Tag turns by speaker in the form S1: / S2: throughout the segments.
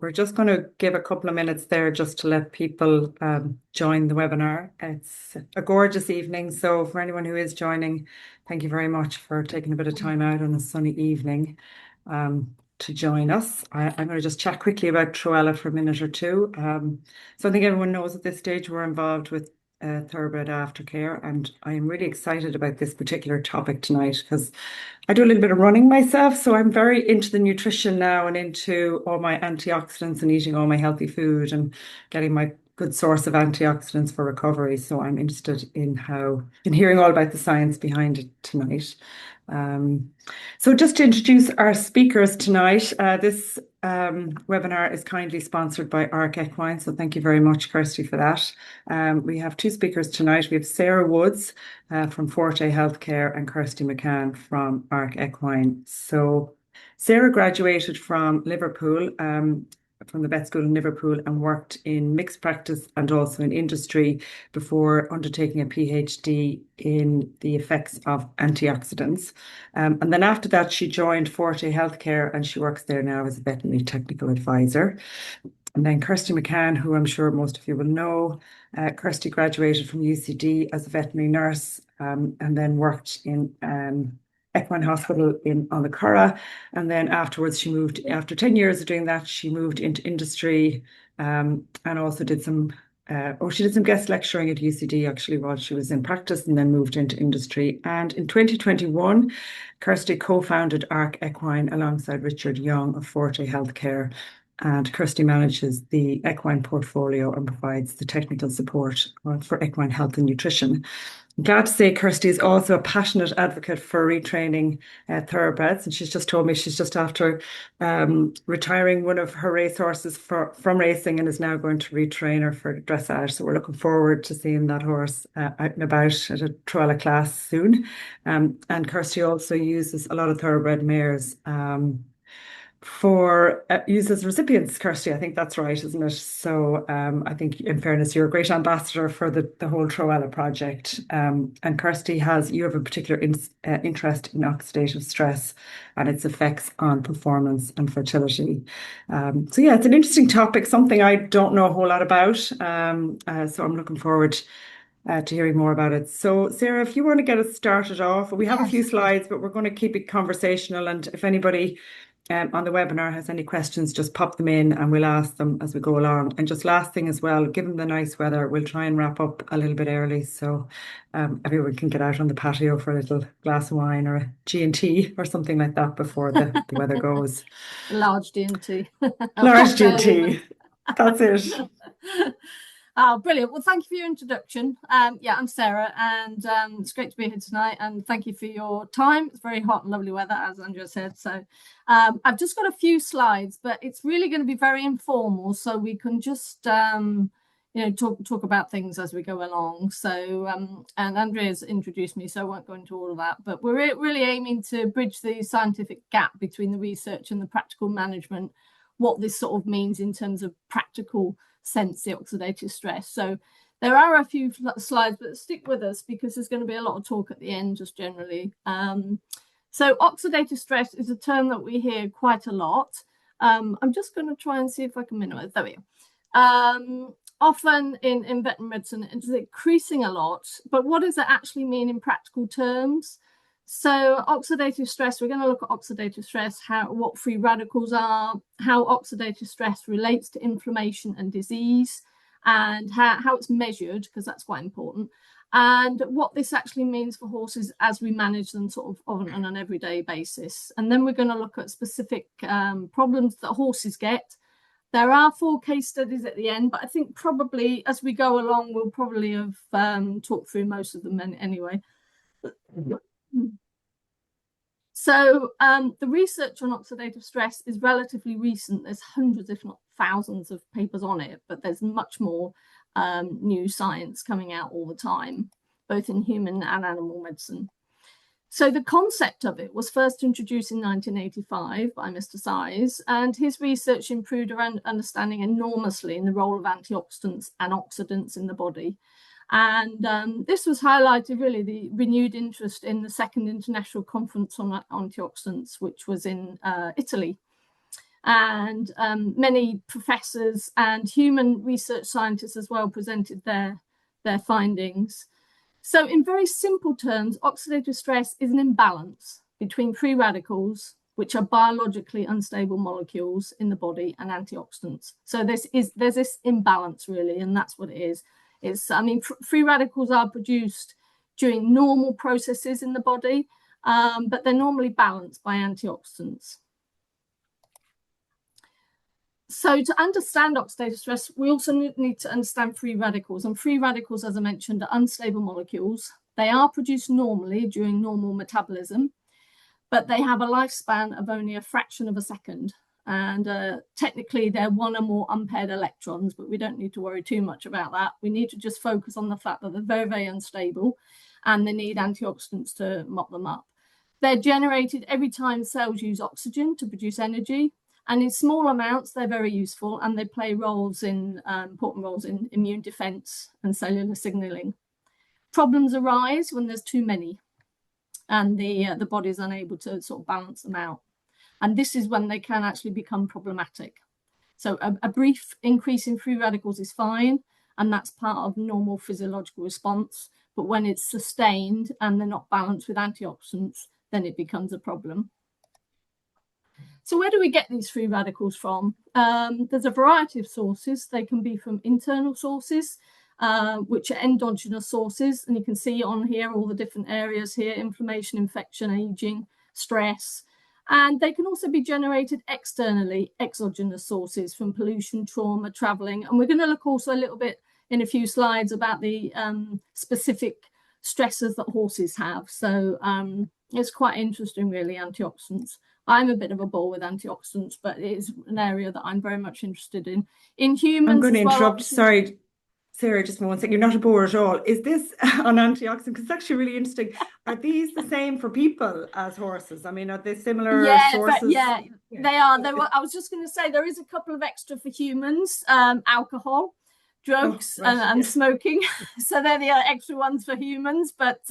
S1: we're just going to give a couple of minutes there just to let people join the webinar. It's a gorgeous evening, so for anyone who is joining, thank you very much for taking a bit of time out on a sunny evening to join us. I'm going to just chat quickly about Treo for a minute or two. So I think everyone knows at this stage we're involved with thoroughbred aftercare, and I'm really excited about this particular topic tonight because I do a little bit of running myself, so I'm very into the nutrition now and into all my antioxidants and eating all my healthy food and getting my good source of antioxidants for recovery. So I'm interested in hearing all about the science behind it tonight. So just to introduce our speakers tonight, this webinar is kindly sponsored by ARKequine, so thank you very much, Kirsty, for that. We have two speakers tonight. We have Sarah Woods from Forte Healthcare and Kirsty McCann from ARKequine. So Sarah graduated from Liverpool, from the vet school in Liverpool, and worked in mixed practice and also in industry before undertaking a PhD in the effects of antioxidants. And then after that, she joined Forte Healthcare and she works there now as a veterinary technical advisor. And then Kirsty McCann, who I'm sure most of you will know, Kirsty graduated from UCD as a veterinary nurse and then worked in Equine Hospital on the Curragh, and then afterwards she moved. After 10 years of doing that, she moved into industry and also did some. She did some guest lecturing at UCD actually while she was in practice, and then moved into industry. And in 2021, Kirsty co-founded ARKequine alongside Richard Young of Forte Healthcare. And Kirsty manages the equine portfolio and provides the technical support for equine health and nutrition. I'm glad to say Kirsty is also a passionate advocate for retraining thoroughbreds, and she's just told me she's just after retiring one of her racehorses from racing and is now going to retrain her for dressage. So we're looking forward to seeing that horse out and about at a Treo class soon. And Kirsty also uses a lot of thoroughbred mares for use as recipients, Kirsty. I think that's right, isn't it? So I think, in fairness, you're a great ambassador for the whole Treo project. And Kirsty, you have a particular interest in oxidative stress and its effects on performance and fertility. So yeah, it's an interesting topic, something I don't know a whole lot about. So I'm looking forward to hearing more about it. So Sarah, if you want to get us started off, we have a few slides, but we're going to keep it conversational. And if anybody on the webinar has any questions, just pop them in and we'll ask them as we go along. And just last thing as well, given the nice weather, we'll try and wrap up a little bit early so everyone can get out on the patio for a little glass of wine or a G&T or something like that before the weather goes.
S2: Large G&T.
S1: Large G&T. That's it.
S2: Oh, brilliant. Well, thank you for your introduction. Yeah, I'm Sarah, and it's great to be here tonight, and thank you for your time. It's very hot and lovely weather, as Andrea said. So I've just got a few slides, but it's really going to be very informal, so we can just talk about things as we go along. So and Andrea's introduced me, so I won't go into all of that, but we're really aiming to bridge the scientific gap between the research and the practical management, what this sort of means in terms of practical sense, the oxidative stress. So there are a few slides, but stick with us because there's going to be a lot of talk at the end just generally. So oxidative stress is a term that we hear quite a lot. I'm just going to try and see if I can minimize. There we go. Often in veterinary medicine, it's increasing a lot, but what does it actually mean in practical terms? So oxidative stress, we're going to look at oxidative stress, what free radicals are, how oxidative stress relates to inflammation and disease, and how it's measured, because that's quite important, and what this actually means for horses as we manage them sort of on an everyday basis. And then we're going to look at specific problems that horses get. There are 4 case studies at the end, but I think probably as we go along, we'll probably have talked through most of them anyway. So the research on oxidative stress is relatively recent. There's hundreds, if not thousands, of papers on it, but there's much more new science coming out all the time, both in human and animal medicine. So the concept of it was first introduced in 1985 by Mr. Size, and his research improved our understanding enormously in the role of antioxidants and oxidants in the body. And this was highlighted really the renewed interest in the second international conference on antioxidants, which was in Italy. And many professors and human research scientists as well presented their findings. So in very simple terms, oxidative stress is an imbalance between free radicals, which are biologically unstable molecules in the body, and antioxidants. So there's this imbalance really, and that's what it is. Free radicals are produced during normal processes in the body, but they're normally balanced by antioxidants. So to understand oxidative stress, we also need to understand free radicals. And free radicals, as I mentioned, are unstable molecules. They are produced normally during normal metabolism, but they have a lifespan of only a fraction of a second. And technically, they're one or more unpaired electrons, but we don't need to worry too much about that. We need to just focus on the fact that they're very, very unstable, and they need antioxidants to mop them up. They're generated every time cells use oxygen to produce energy. And in small amounts, they're very useful, and they play important roles in immune defense and cellular signaling. Problems arise when there's too many, and the body is unable to sort of balance them out. And this is when they can actually become problematic. So a brief increase in free radicals is fine, and that's part of normal physiological response. But when it's sustained and they're not balanced with antioxidants, then it becomes a problem. So where do we get these free radicals from? There's a variety of sources. They can be from internal sources, which are endogenous sources. And you can see on here all the different areas here: inflammation, infection, aging, stress. And they can also be generated externally, exogenous sources from pollution, trauma, traveling. And we're going to look also a little bit in a few slides about the specific stresses that horses have. So it's quite interesting, really, antioxidants. I'm a bit of a bore with antioxidants, but it is an area that I'm very much interested in. In humans,
S1: I'm going to interrupt.
S2: Well,
S1: sorry, Sarah, just one second. You're not a bore at all. Is this on antioxidants? Because it's actually really interesting. Are these the same for people as horses? I mean, are they similar sources?
S2: Yeah, they are. I was just going to say there is a couple of extra for humans: alcohol, drugs, and smoking. So they're the extra ones for humans. But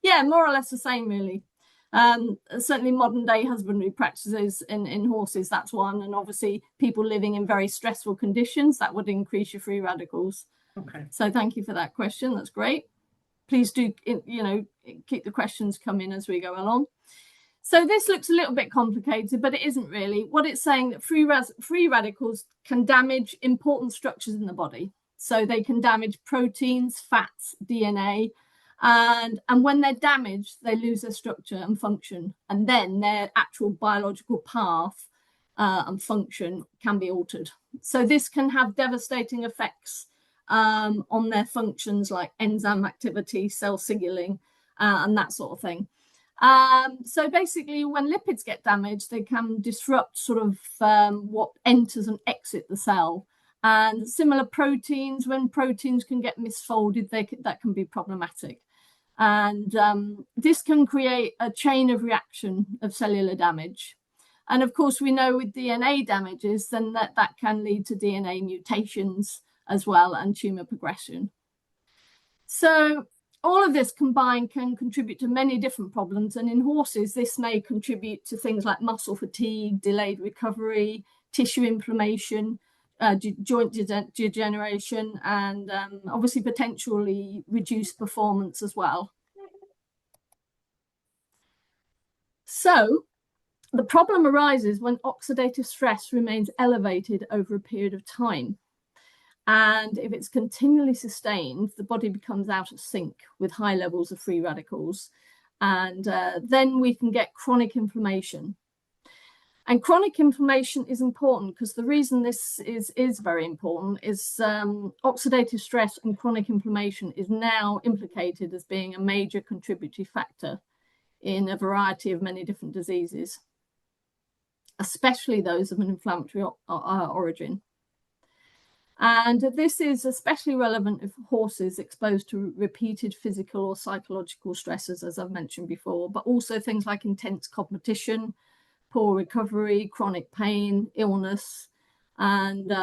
S2: yeah, more or less the same, really. Certainly modern day husbandry practices in horses, that's one. And obviously people living in very stressful conditions, that would increase your free radicals.
S1: Okay.
S2: So thank you for that question. That's great. Please do, keep the questions coming as we go along. So this looks a little bit complicated, but it isn't really. What it's saying that free radicals can damage important structures in the body. So they can damage proteins, fats, DNA, and when they're damaged, they lose their structure and function, and then their actual biological path and function can be altered. So this can have devastating effects on their functions, like enzyme activity, cell signaling, and that sort of thing. So basically, when lipids get damaged, they can disrupt sort of what enters and exits the cell. And similar proteins, when proteins can get misfolded, that can be problematic. And this can create a chain of reaction of cellular damage. And of course, we know with DNA damages, then that can lead to DNA mutations as well, and tumor progression. So all of this combined can contribute to many different problems. And in horses, this may contribute to things like muscle fatigue, delayed recovery, tissue inflammation, joint degeneration, and obviously potentially reduced performance as well. So the problem arises when oxidative stress remains elevated over a period of time. And if it's continually sustained, the body becomes out of sync with high levels of free radicals. And then we can get chronic inflammation. And chronic inflammation is important because the reason this is very important is oxidative stress and chronic inflammation is now implicated as being a major contributory factor in a variety of many different diseases, especially those of an inflammatory origin. And this is especially relevant if horses exposed to repeated physical or psychological stresses, as I've mentioned before, but also things like intense competition, poor recovery, chronic pain, illness. And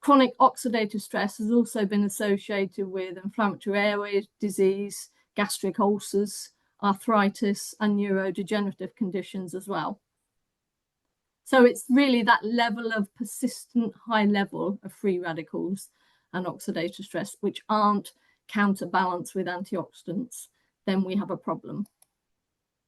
S2: chronic oxidative stress has also been associated with inflammatory airway disease, gastric ulcers, arthritis, and neurodegenerative conditions as well. So it's really that level of persistent high level of free radicals and oxidative stress, which aren't counterbalanced with antioxidants, then we have a problem.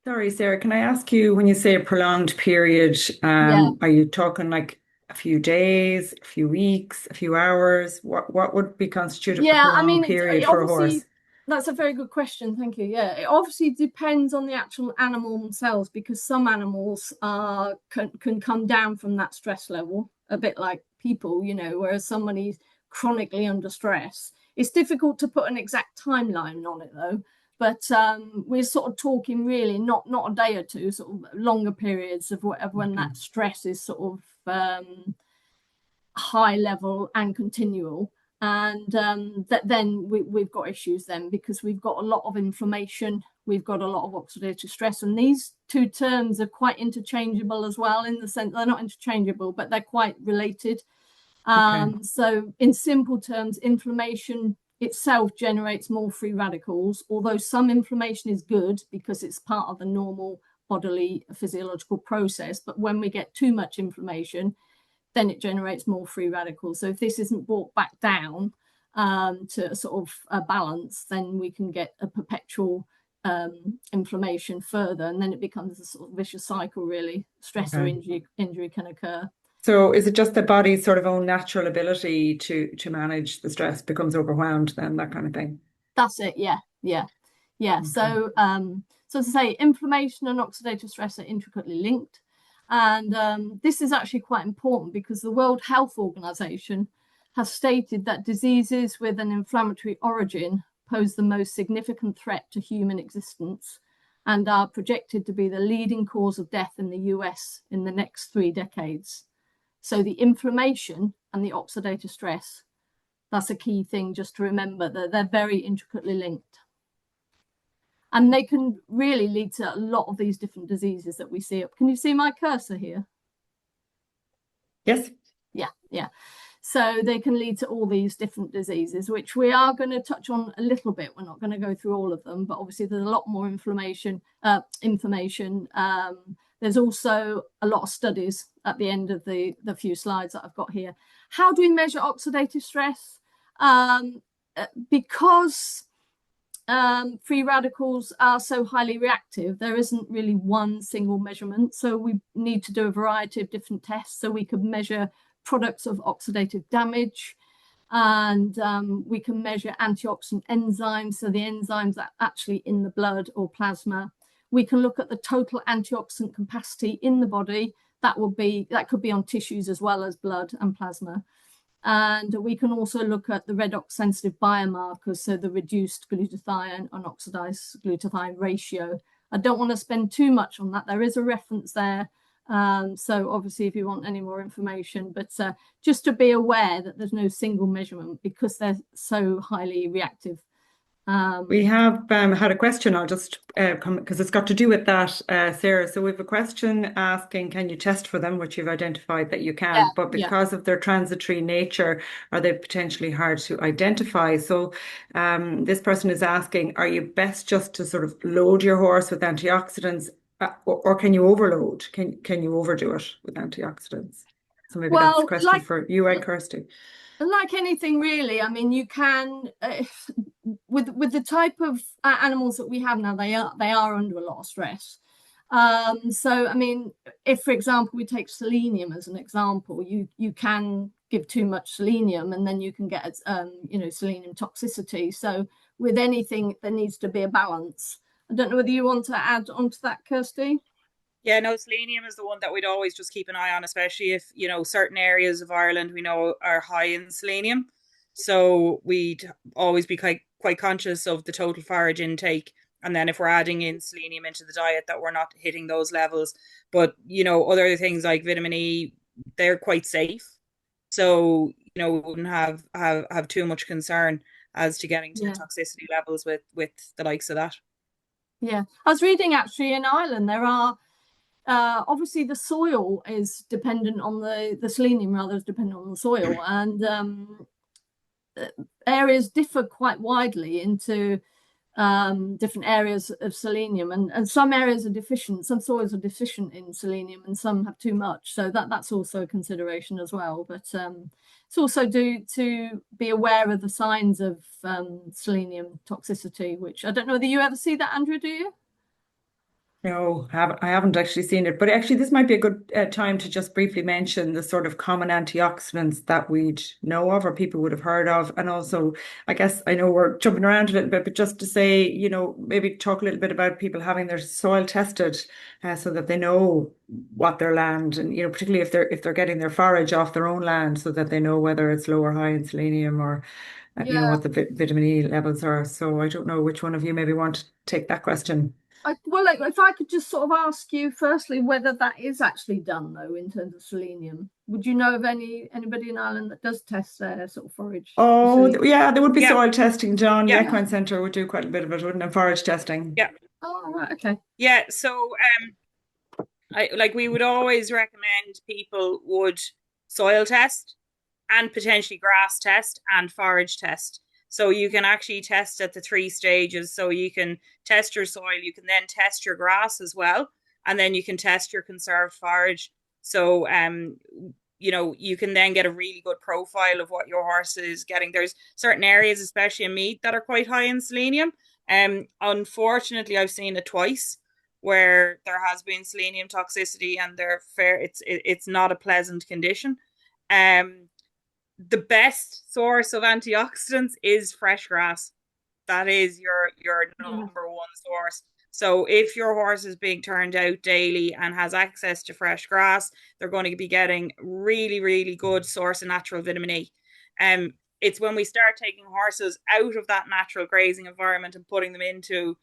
S1: Sorry, Sarah, can I ask you, when you say a prolonged period,
S2: Yeah.
S1: are you talking like a few days, a few weeks, a few hours? What would be constitute a
S2: Yeah, I
S1: prolonged
S2: mean,
S1: period
S2: it
S1: for a
S2: obviously,
S1: horse?
S2: that's a very good question. Thank you. Yeah, it obviously depends on the actual animal themselves, because some animals can come down from that stress level a bit like people, whereas somebody's chronically under stress. It's difficult to put an exact timeline on it though, but we're sort of talking really not a day or two, sort of longer periods of whatever when
S1: Okay.
S2: that stress is sort of high level and continual, and that then we've got issues then, because we've got a lot of inflammation, we've got a lot of oxidative stress, and these two terms are quite interchangeable as well, in the sense they're not interchangeable but they're quite related.
S1: Okay.
S2: So in simple terms, inflammation itself generates more free radicals, although some inflammation is good because it's part of the normal bodily physiological process, but when we get too much inflammation, then it generates more free radicals. So if this isn't brought back down to sort of a balance, then we can get a perpetual inflammation further, and then it becomes a sort of vicious cycle, really. Stress or
S1: Okay.
S2: injury can occur.
S1: So is it just the body's sort of own natural ability to manage the stress becomes overwhelmed then, that kind of thing?
S2: That's it. Yeah.
S1: Okay.
S2: So to say, inflammation and oxidative stress are intricately linked. And this is actually quite important, because the World Health Organization has stated that diseases with an inflammatory origin pose the most significant threat to human existence and are projected to be the leading cause of death in the US in the next 3 decades. So the inflammation and the oxidative stress, that's a key thing just to remember, that they're very intricately linked. And they can really lead to a lot of these different diseases that we see up. Can you see my cursor here?
S1: Yes.
S2: Yeah. So they can lead to all these different diseases, which we are going to touch on a little bit. We're not going to go through all of them, but obviously there's a lot more information. There's also a lot of studies at the end of the few slides that I've got here. How do we measure oxidative stress? Because free radicals are so highly reactive, there isn't really one single measurement. So we need to do a variety of different tests. So we could measure products of oxidative damage, and we can measure antioxidant enzymes, so the enzymes that are actually in the blood or plasma. We can look at the total antioxidant capacity in the body. That could be on tissues as well as blood and plasma. And we can also look at the redox sensitive biomarkers, so the reduced glutathione and oxidized glutathione ratio. I don't want to spend too much on that. There is a reference there. So obviously if you want any more information, but just to be aware that there's no single measurement because they're so highly reactive.
S1: We have had a question. I'll just come because it's got to do with that, Sarah. So we have a question asking, can you test for them, which you've identified that you can, but
S2: Yeah.
S1: because of their transitory nature, are they potentially hard to identify? So this person is asking, are you best just to sort of load your horse with antioxidants, or can you overload? Can you overdo it with antioxidants? So maybe that's a
S2: Well,
S1: question for you and Kirsty.
S2: like anything really, I mean, you can with the type of animals that we have now, they are under a lot of stress. So I mean, if for example we take selenium as an example, you can give too much selenium and then you can get selenium toxicity. So with anything there needs to be a balance. I don't know whether you want to add on to that, Kirsty.
S3: Yeah, no, selenium is the one that we'd always just keep an eye on, especially if, certain areas of Ireland we know are high in selenium. So we'd always be quite conscious of the total forage intake. And then if we're adding in selenium into the diet, that we're not hitting those levels. But, other things like vitamin E, they're quite safe. So, we wouldn't have too much concern as to getting to
S2: Yeah.
S3: toxicity levels with the likes of that.
S2: Yeah, I was reading actually in Ireland there are obviously the soil is dependent on the selenium, rather is dependent on the soil, and areas differ quite widely into different areas of selenium, and some areas are deficient, some soils are deficient in selenium, and some have too much. So that's also a consideration as well. But it's also to be aware of the signs of selenium toxicity, which I don't know whether you ever see that, Andrea, do you?
S1: No, I haven't actually seen it, but actually this might be a good time to just briefly mention the sort of common antioxidants that we'd know of or people would have heard of. And also, I guess I know we're jumping around a little bit, but just to say, maybe talk a little bit about people having their soil tested so that they know what their land and, particularly if they're getting their forage off their own land so that they know whether it's low or high in selenium or,
S2: Yeah.
S1: what the vitamin E levels are. So I don't know which one of you maybe want to take that question.
S2: Well, like, if I could just sort of ask you firstly whether that is actually done though in terms of selenium. Would you know of anybody in Ireland that does test their sort of forage for
S1: Oh,
S2: selenium?
S1: yeah, there would be
S3: Yeah,
S1: soil testing done. The
S3: yeah,
S1: Equine Centre would do quite a bit of it, wouldn't it? Forage testing.
S3: yeah,
S2: Oh, right, okay.
S3: yeah. So we would always recommend people would soil test and potentially grass test and forage test. So you can actually test at the 3 stages. So you can test your soil, you can then test your grass as well, and then you can test your conserved forage. So you can then get a really good profile of what your horse is getting. There's certain areas, especially in meat, that are quite high in selenium. Unfortunately, I've seen it twice where there has been selenium toxicity, and it's not a pleasant condition. The best source of antioxidants is fresh grass. That is your number one source. So if your horse is being turned out daily and has access to fresh grass, they're going to be getting really, really good source of natural vitamin E. It's when we start taking horses out of that natural grazing environment and putting them into,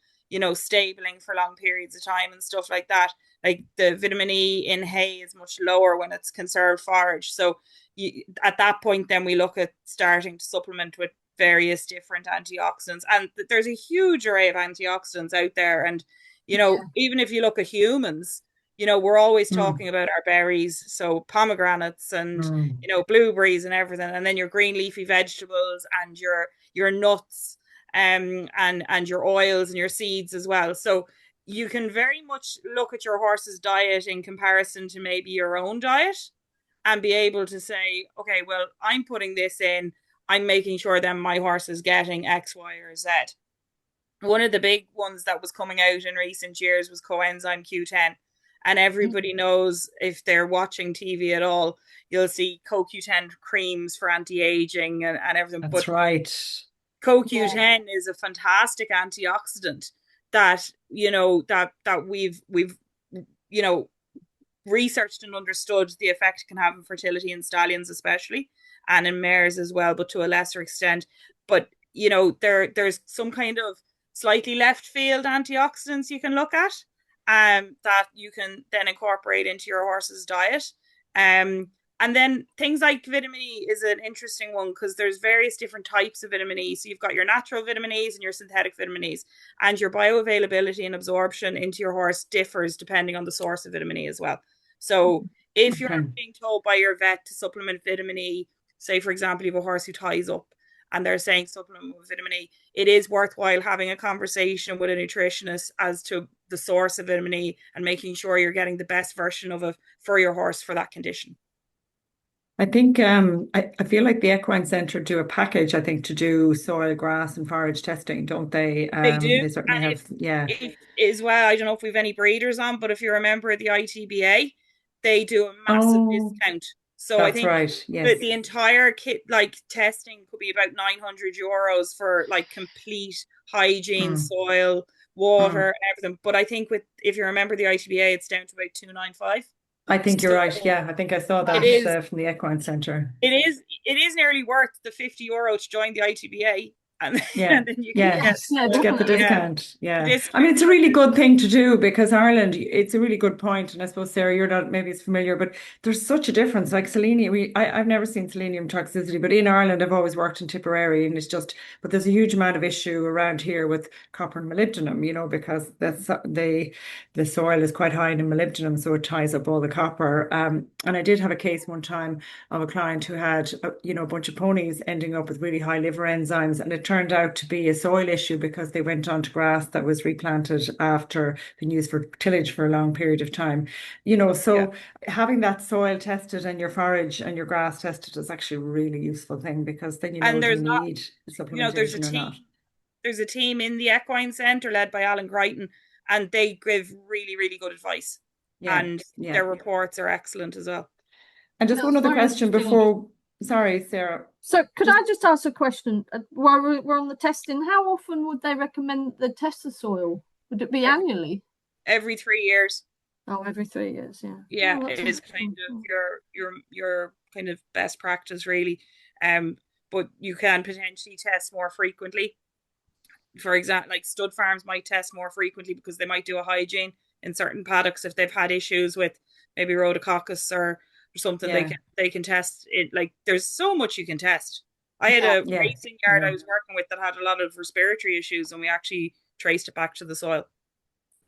S3: stabling for long periods of time and stuff like that. Like the vitamin E in hay is much lower when it's conserved forage. So at that point, then we look at starting to supplement with various different antioxidants. And there's a huge array of antioxidants out there. And, even if you look at humans, we're always talking about our berries. So pomegranates and, blueberries and everything. And then your green leafy vegetables and your nuts and your oils and your seeds as well. So you can very much look at your horse's diet in comparison to maybe your own diet and be able to say, okay, well, I'm putting this in. I'm making sure then my horse is getting X, Y, or Z. One of the big ones that was coming out in recent years was coenzyme Q10. And everybody knows, if they're watching TV at all, you'll see CoQ10 creams for anti-aging and everything.
S1: That's right.
S3: CoQ10 is a fantastic antioxidant that we've researched and understood the effect it can have on fertility in stallions especially, and in mares as well, but to a lesser extent. But there's some kind of slightly left field antioxidants you can look at that you can then incorporate into your horse's diet. And then things like vitamin E is an interesting one because there's various different types of vitamin E. So you've got your natural vitamin E's and your synthetic vitamin E's, and your bioavailability and absorption into your horse differs depending on the source of vitamin E as well. So if you're being told by your vet to supplement vitamin E, say, for example, you have a horse who ties up and they're saying supplement with vitamin E, it is worthwhile having a conversation with a nutritionist as to the source of vitamin E and making sure you're getting the best version of it for your horse for that condition.
S1: I think I feel like the Equine Centre do a package, I think, to do soil, grass, and forage testing, don't they?
S3: They do.
S1: They certainly have, yeah.
S3: As well, I don't know if we've any breeders on, but if you remember the ITBA, they do a massive discount. So I
S1: That's
S3: think
S1: right. Yes.
S3: the entire kit, like testing, could be about €900 for like complete hygiene, soil, water, everything. But I think if you remember the ITBA, it's down to about 295.
S1: I think you're right. Yeah, I think I saw that from the Equine Centre.
S3: It is nearly worth the €50 to join the ITBA. And,
S1: yeah,
S3: and then you
S1: can get the discount.
S3: Yeah.
S1: I mean, it's a really good thing to do because Ireland, it's a really good point. And I suppose, Sarah, you're not maybe as familiar, but there's such a difference. Like selenium, I've never seen selenium toxicity, but in Ireland, I've always worked in Tipperary, and but there's a huge amount of issue around here with copper and molybdenum, because the soil is quite high in molybdenum, so it ties up all the copper. And I did have a case one time of a client who had, a bunch of ponies ending up with really high liver enzymes, and it turned out to be a soil issue because they went onto grass that was replanted after being used for tillage for a long period of time. So having that soil tested and your forage and your grass tested is actually a really useful thing, because then you know
S3: And
S1: if you
S3: there's not,
S1: need
S3: there's a
S1: supplementation or
S3: team.
S1: not.
S3: There's a team in the equine centre led by Alan Crichton, and they give really, really good advice. And their reports are excellent as well.
S1: And just one other question before, sorry, Sarah.
S2: So could I just ask a question while we're on the testing? How often would they recommend the test the soil? Would it be annually?
S3: Every 3 years.
S2: Oh, every 3 years, yeah.
S3: Yeah, it is kind of your kind of best practice, really. But you can potentially test more frequently. For example, like stud farms might test more frequently because they might do a hygiene in certain paddocks if they've had issues with maybe rhodococcus or something. They can test it. Like there's so much you can test. I had a racing yard I was working with that had a lot of respiratory issues, and we actually traced it back to the soil.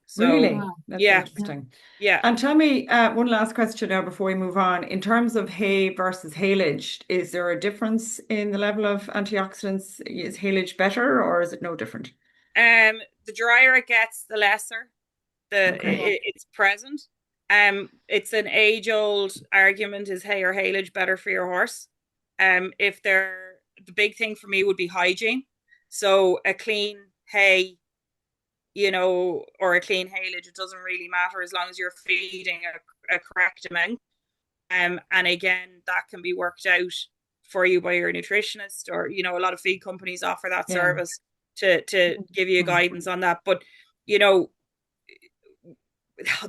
S3: So,
S1: really? That's interesting.
S3: Yeah.
S1: And tell me one last question now before we move on. In terms of hay versus haylage, is there a difference in the level of antioxidants? Is haylage better, or is it no different?
S3: The drier it gets, the lesser it's present. It's an age-old argument: is hay or haylage better for your horse? The big thing for me would be hygiene. So a clean hay, or a clean haylage, it doesn't really matter as long as you're feeding a correct amount. And again, that can be worked out for you by your nutritionist, or a lot of feed companies offer that service to give you guidance on that. But the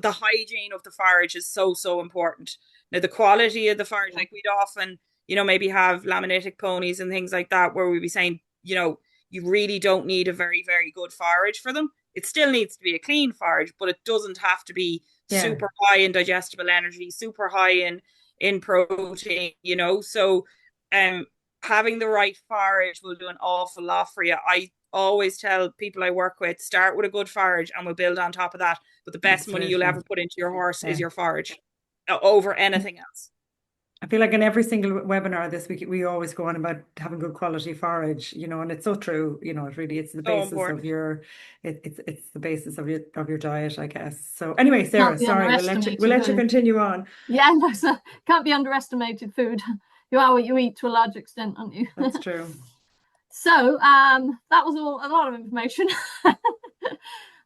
S3: hygiene of the forage is so important. Now, the quality of the forage, like we'd often maybe have laminitic ponies and things like that, where we'd be saying you really don't need a very, very good forage for them. It still needs to be a clean forage, but it doesn't have to be super high in digestible energy, super high in protein, So having the right forage will do an awful lot for you. I always tell people I work with, start with a good forage and we'll build on top of that. But the best money you'll ever put into your horse is your forage over anything else.
S1: I feel like in every single webinar this week, we always go on about having good quality forage, and it's so true. It really, it's the basis of your, it's the basis of your diet, I guess. So anyway, Sarah, sorry, we'll let you continue on.
S2: Yeah, no, so can't be underestimated food. You are what you eat to a large extent, aren't you?
S1: That's true.
S2: So that was a lot of information.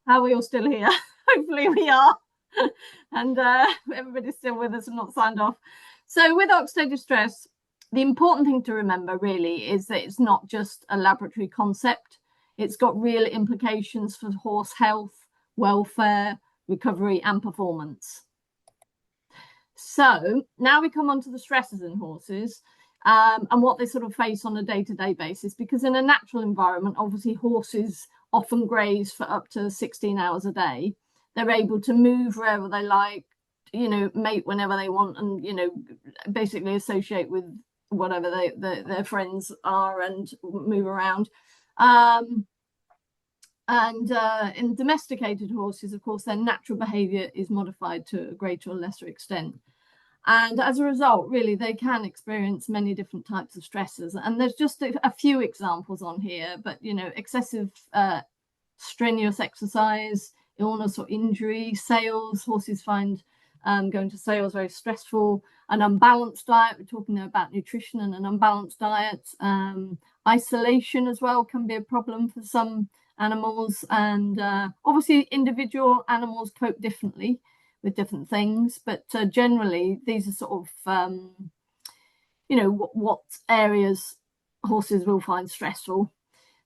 S2: Are we all still here? Hopefully we are. And everybody's still with us and not signed off. So with oxidative stress, the important thing to remember really is that it's not just a laboratory concept. It's got real implications for horse health, welfare, recovery and performance. So now we come on to the stresses in horses and what they sort of face on a day-to-day basis, because in a natural environment, obviously horses often graze for up to 16 hours a day. They're able to move wherever they like, mate whenever they want, and basically associate with whatever their friends are and move around. In domesticated horses, of course, their natural behavior is modified to a greater or lesser extent, and as a result, really, they can experience many different types of stresses. And there's just a few examples on here, but excessive strenuous exercise, illness or injury, sales. Horses find going to sales very stressful. An unbalanced diet, we're talking about nutrition and an unbalanced diet. Isolation as well can be a problem for some animals, and obviously individual animals cope differently with different things, but generally these are sort of what areas horses will find stressful.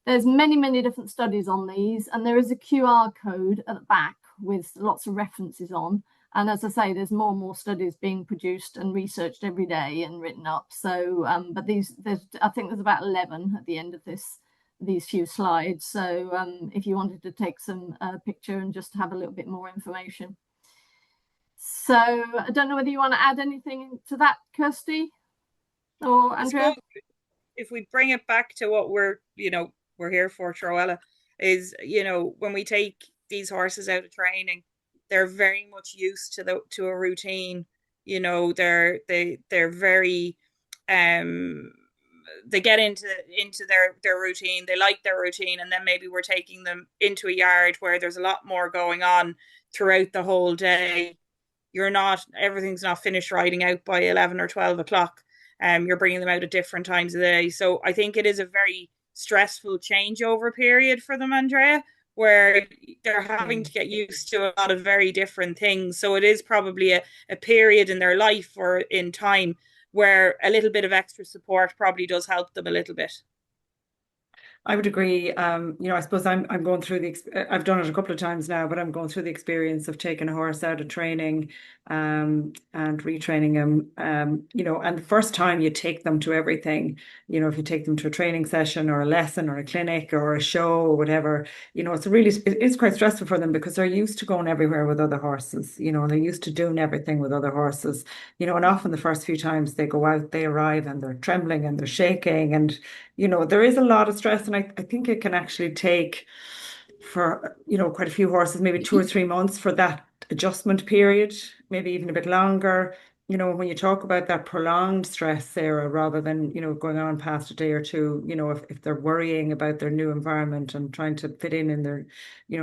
S2: There's many different studies on these, and there is a QR code at the back with lots of references on. And as I say, there's more and more studies being produced and researched every day and written up. So, but I think there's about 11 at the end of these few slides. So if you wanted to take some picture and just have a little bit more information. So I don't know whether you want to add anything to that, Kirsty or Andrea?
S3: If we bring it back to what we're here for, Troella, is when we take these horses out of training, they're very much used to a routine. They're very they get into their routine, they like their routine, and then maybe we're taking them into a yard where there's a lot more going on throughout the whole day. Everything's not finished riding out by 11 or 12 o'clock. You're bringing them out at different times of the day. So I think it is a very stressful changeover period for them, Andrea, where they're having to get used to a lot of very different things. So it is probably a period in their life or in time where a little bit of extra support probably does help them a little bit.
S1: I would agree. I suppose I'm going through I've done it a couple of times now, but I'm going through the experience of taking a horse out of training, and retraining him. And the first time you take them to everything, if you take them to a training session or a lesson or a clinic or a show or whatever, it's quite stressful for them because they're used to going everywhere with other horses, they're used to doing everything with other horses, and often the first few times they go out, they arrive and they're trembling and they're shaking, and there is a lot of stress, and I think it can actually take for, quite a few horses, maybe 2 or 3 months for that adjustment period, maybe even a bit longer. When you talk about that prolonged stress, Sarah, rather than, going on past a day or two, if they're worrying about their new environment and trying to fit in their,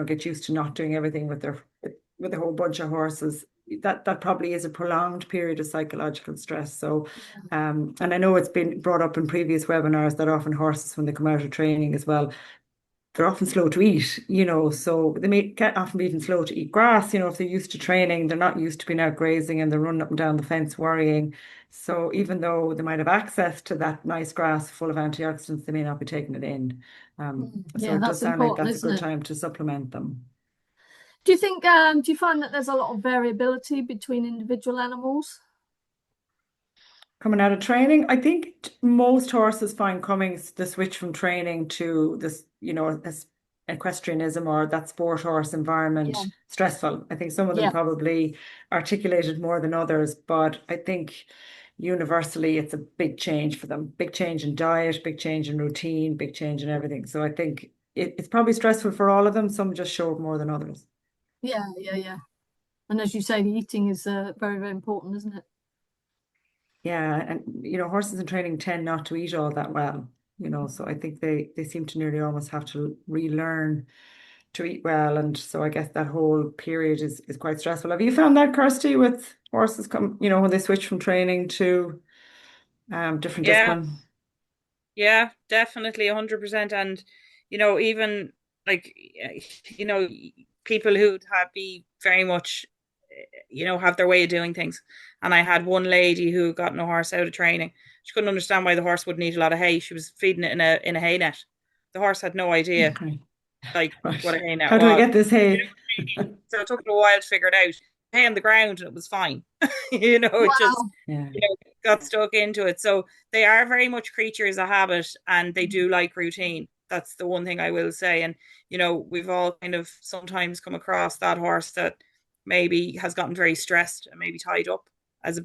S1: get used to not doing everything with a whole bunch of horses, that probably is a prolonged period of psychological stress. So, and I know it's been brought up in previous webinars that often horses, when they come out of training as well, they're often slow to eat, so they may often be even slow to eat grass, if they're used to training, they're not used to being out grazing and they're running up and down the fence worrying. So even though they might have access to that nice grass full of antioxidants, they may not be taking it in. So it does sound like that's a good time to supplement them.
S2: Do you think, do you find that there's a lot of variability between individual animals?
S1: Coming out of training, I think most horses find the switch from training to this, this equestrianism or that sport horse environment stressful. I think some of them probably articulate it more than others, but I think universally it's a big change for them. Big change in diet, big change in routine, big change in everything. So I think it's probably stressful for all of them. Some just show it more than others.
S2: Yeah. And as you say, the eating is very, very important, isn't it?
S1: Yeah, and horses in training tend not to eat all that well, so I think they seem to nearly almost have to relearn to eat well, and so I guess that whole period is quite stressful. Have you found that, Kirsty, with horses when they switch from training to different discipline?
S3: Yeah, definitely 100%. And even like people who'd be very much have their way of doing things. And I had one lady who got no horse out of training. She couldn't understand why the horse wouldn't eat a lot of hay. She was feeding it in a hay net. The horse had no idea
S1: Right.
S3: what a hay net
S1: How do I
S3: was.
S1: get this hay?
S3: So it took it a while to figure it out. Hay on the ground and it was fine. It just got stuck into it. So they are very much creatures of habit, and they do like routine. That's the one thing I will say. And we've all kind of sometimes come across that horse that maybe has gotten very stressed and maybe tied up as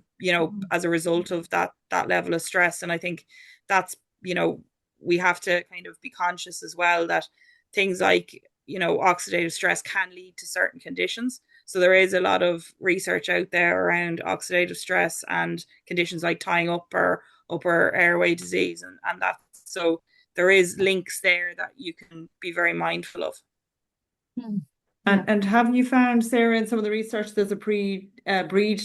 S3: a result of that level of stress. And I think that's we have to kind of be conscious as well that things like oxidative stress can lead to certain conditions. So there is a lot of research out there around oxidative stress and conditions like tying up or upper airway disease, and that. So there is links there that you can be very mindful of.
S1: And have you found, Sarah, in some of the research, there's a breed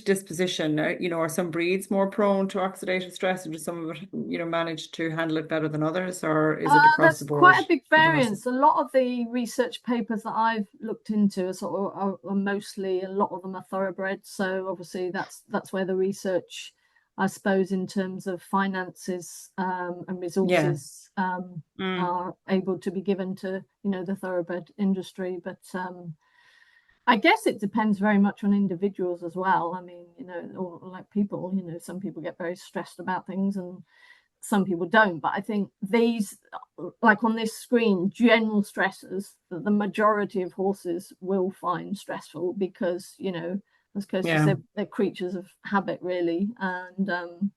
S1: disposition, are some breeds more prone to oxidative stress, and do some of it, manage to handle it better than others, or is it across the board?
S2: There's quite a big variance. A lot of the research papers that I've looked into are mostly, a lot of them are thoroughbred. So obviously that's where the research, I suppose, in terms of finances and resources are able to be given to the thoroughbred industry. But I guess it depends very much on individuals as well. I mean, or like people, some people get very stressed about things and some people don't. But I think these, like on this screen, general stresses that the majority of horses will find stressful because as Kirsty said, they're creatures of habit, really. And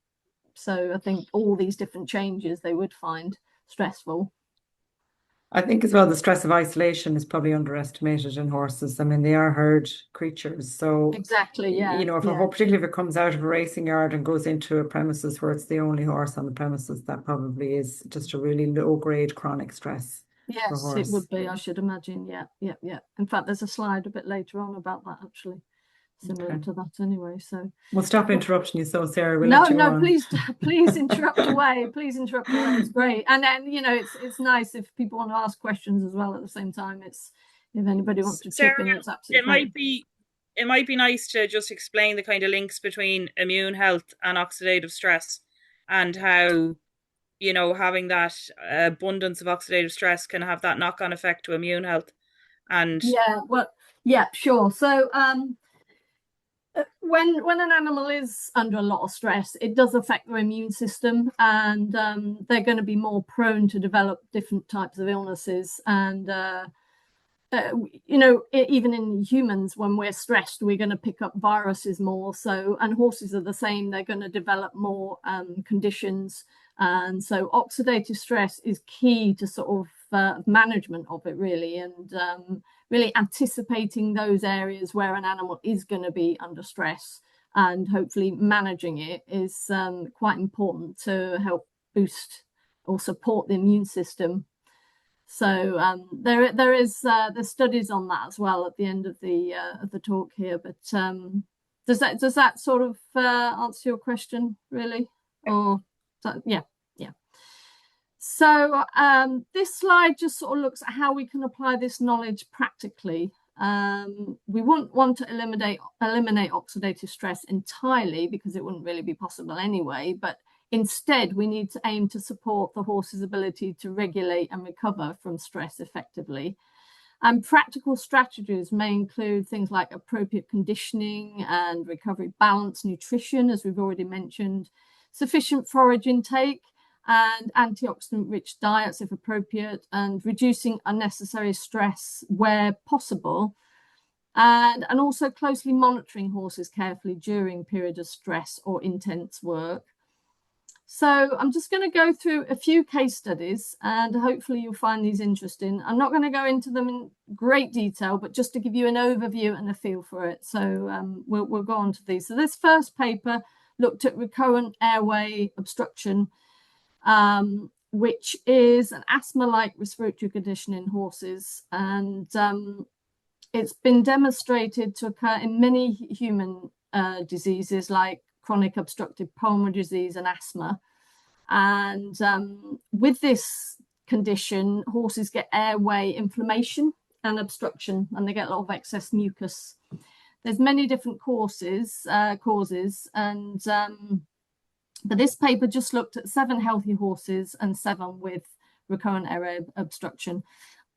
S2: so I think all these different changes they would find stressful.
S1: I think as well the stress of isolation is probably underestimated in horses. I mean, they are herd creatures. So,
S2: Exactly, yeah,
S1: if a
S2: yeah.
S1: horse, particularly if it comes out of a racing yard and goes into a premises where it's the only horse on the premises, that probably is just a really low grade chronic stress for a
S2: Yes, it
S1: horse.
S2: would be, I should imagine. Yeah, yeah, yeah. In fact, there's a slide a bit later on about that, actually, similar
S1: Okay.
S2: to that anyway. So
S1: We'll stop interrupting you, so Sarah, we'll
S2: no,
S1: let you
S2: no,
S1: on.
S2: please interrupt away. Please interrupt away. It's great. And then, it's nice if people want to ask questions as well at the same time. It's if anybody wants to chip
S3: Sarah,
S2: in, it's
S3: it
S2: absolutely
S3: might
S2: fine.
S3: be it might be nice to just explain the kind of links between immune health and oxidative stress, and how, having that abundance of oxidative stress can have that knock-on effect to immune health. And
S2: Yeah, well, yeah, sure. So when an animal is under a lot of stress, it does affect their immune system, and they're going to be more prone to develop different types of illnesses. And even in humans, when we're stressed, we're going to pick up viruses more. So, and horses are the same; they're going to develop more conditions. And so, oxidative stress is key to sort of management of it, really, and really anticipating those areas where an animal is going to be under stress, and hopefully managing it is quite important to help boost or support the immune system. So there's studies on that as well at the end of the talk here. But does that sort of answer your question, really? Or yeah. So this slide just sort of looks at how we can apply this knowledge practically. We wouldn't want to eliminate oxidative stress entirely, because it wouldn't really be possible anyway. But instead, we need to aim to support the horse's ability to regulate and recover from stress effectively. And practical strategies may include things like appropriate conditioning and recovery balance, nutrition, as we've already mentioned, sufficient forage intake, and antioxidant-rich diets if appropriate, and reducing unnecessary stress where possible, and also closely monitoring horses carefully during periods of stress or intense work. So I'm just going to go through a few case studies, and hopefully you'll find these interesting. I'm not going to go into them in great detail, but just to give you an overview and a feel for it. So we'll go on to these. So this first paper looked at recurrent airway obstruction, which is an asthma-like respiratory condition in horses. And it's been demonstrated to occur in many human diseases like chronic obstructive pulmonary disease and asthma. And with this condition, horses get airway inflammation and obstruction, and they get a lot of excess mucus. There's many different causes, and but this paper just looked at 7 healthy horses and 7 with recurrent airway obstruction.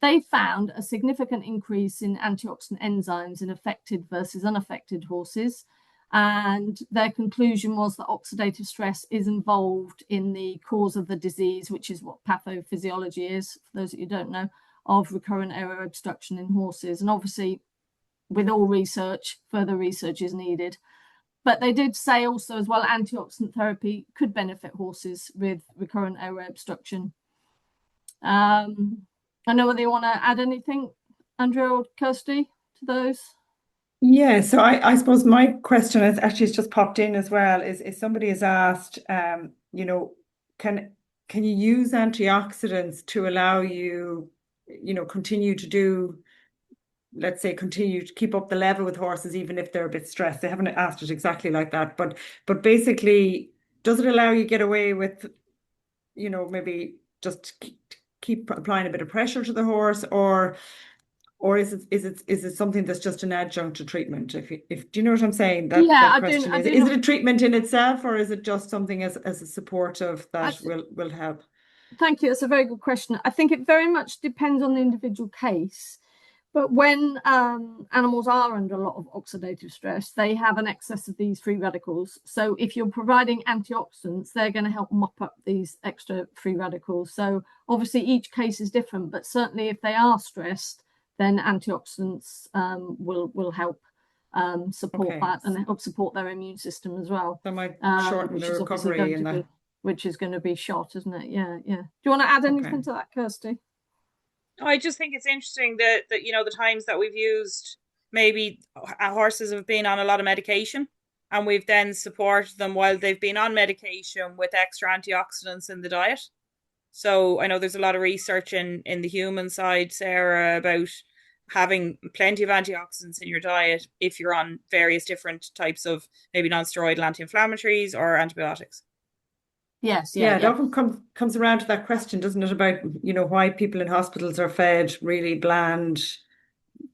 S2: They found a significant increase in antioxidant enzymes in affected versus unaffected horses. And their conclusion was that oxidative stress is involved in the cause of the disease, which is what pathophysiology is, for those of you who don't know, of recurrent airway obstruction in horses. And obviously, with all research, further research is needed. But they did say also as well, antioxidant therapy could benefit horses with recurrent airway obstruction. I know whether you want to add anything, Andrea or Kirsty, to those.
S1: Yeah, so I suppose my question is actually it's just popped in as well, is somebody has asked, can you use antioxidants to allow you, continue to do, let's say, continue to keep up the level with horses even if they're a bit stressed? They haven't asked it exactly like that, but basically, does it allow you to get away with, maybe just keep applying a bit of pressure to the horse, or is it something that's just an adjunct to treatment? If do you know what I'm saying? That question is it a treatment in itself, or is it just something as a supportive that will help?
S2: Thank you. That's a very good question. I think it very much depends on the individual case. But when animals are under a lot of oxidative stress, they have an excess of these free radicals. So if you're providing antioxidants, they're going to help mop up these extra free radicals. So obviously each case is different, but certainly if they are stressed, then antioxidants will help support that and help support their immune system as well.
S1: That might shorten the recovery
S2: which is going to be shot, isn't it? Yeah. Do you want to add anything to that, Kirsty?
S3: I just think it's interesting that the times that we've used, maybe horses have been on a lot of medication, and we've then supported them while they've been on medication with extra antioxidants in the diet. So I know there's a lot of research in the human side, Sarah, about having plenty of antioxidants in your diet if you're on various different types of maybe non-steroidal anti-inflammatories or antibiotics.
S2: Yes,
S1: Yeah, it often comes around to that question, doesn't it, about, why people in hospitals are fed really bland,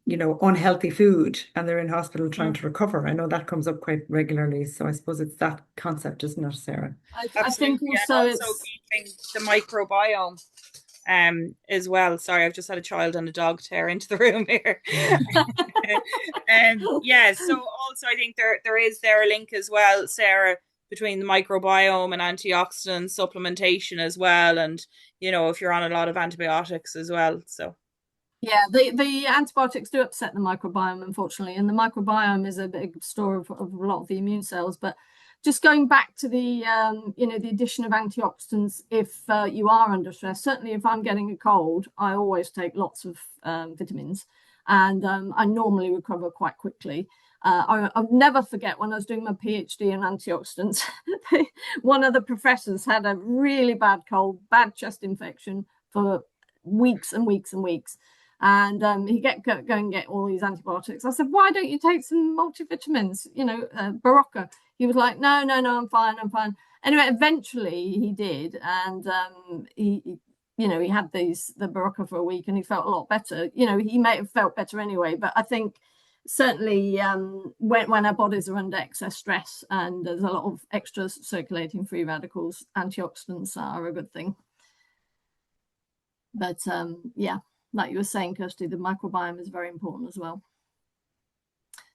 S1: unhealthy food, and they're in hospital trying to recover. I know that comes up quite regularly. So I suppose it's that concept, isn't it, Sarah?
S2: I think also,
S3: and
S2: it's
S3: also keeping the microbiome as well. Sorry, I've just had a child and a dog tear into the room here. Yeah, so also I think there is a link as well, Sarah, between the microbiome and antioxidant supplementation as well, and if you're on a lot of antibiotics as well. So
S2: yeah, the antibiotics do upset the microbiome, unfortunately, and the microbiome is a big store of a lot of the immune cells. But just going back to the the addition of antioxidants if you are under stress. Certainly, if I'm getting a cold, I always take lots of vitamins, and I normally recover quite quickly. I'll never forget when I was doing my PhD in antioxidants, one of the professors had a really bad cold, bad chest infection for weeks and weeks and weeks. And he go and get all these antibiotics. I said, why don't you take some multivitamins, Barocca? He was like, no, I'm fine. Anyway, eventually he did. And he had the Barocca for a week and he felt a lot better. He may have felt better anyway, but I think certainly when our bodies are under excess stress and there's a lot of extra circulating free radicals, antioxidants are a good thing. But yeah, like you were saying, Kirsty, the microbiome is very important as well.